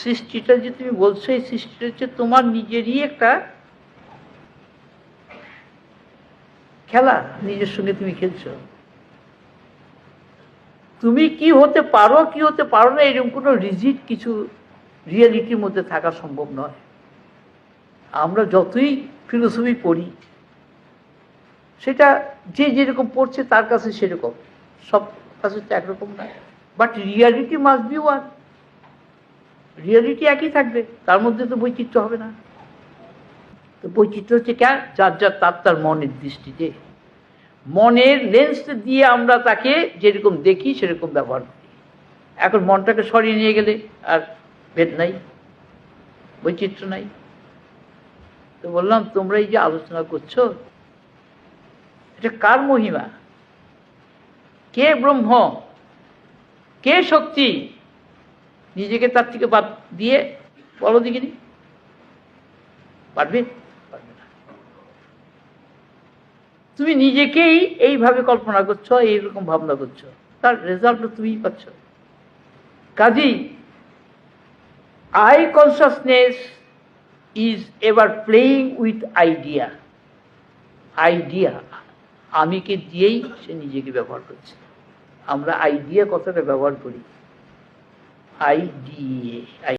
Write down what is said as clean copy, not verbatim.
সৃষ্টিটা যে তুমি বলছো, এই সৃষ্টিটা হচ্ছে তোমার নিজেরই একটা খেলা, নিজের সঙ্গে তুমি খেলছো। তুমি কি হতে পারো কি হতে পারো না এরকম কোনো রিজিড কিছু রিয়েলিটির মধ্যে থাকা সম্ভব নয়। আমরা যতই ফিলোসফি পড়ি, সেটা যে যেরকম পড়ছে তার কাছে সেরকম, সব কাছে তো একরকম না। But reality must be one, reality একই থাকবে, তার মধ্যে তো বৈচিত্র্য হবে না। তো বৈচিত্র্য হচ্ছে কেন? যার যার তার তার মনের দৃষ্টিতে, মনের লেন্স দিয়ে আমরা তাকে যেরকম দেখি সেরকম ব্যবহার করি। এখন মনটাকে সরিয়ে নিয়ে গেলে আর ভেদ নাই, বৈচিত্র্য নাই। তো বললাম তোমরা এই যে আলোচনা করছো, এটা কার মহিমা? কে ব্রহ্ম, কে শক্তি? নিজেকে তার থেকে বাদ দিয়ে বলো দেখিনি, পারবে? পারবে না। তুমি নিজেকেই এইভাবে কল্পনা করছো, এইরকম ভাবনা করছো, তার রেজাল্ট তুমিই পাচ্ছ। কাজেই I consciousness is ever playing with idea. Idea, আমিকে দিয়েই সে নিজেকে ব্যবহার করছে। আমরা আইডিয়া কথাটা ব্যবহার করি, আইডিএ।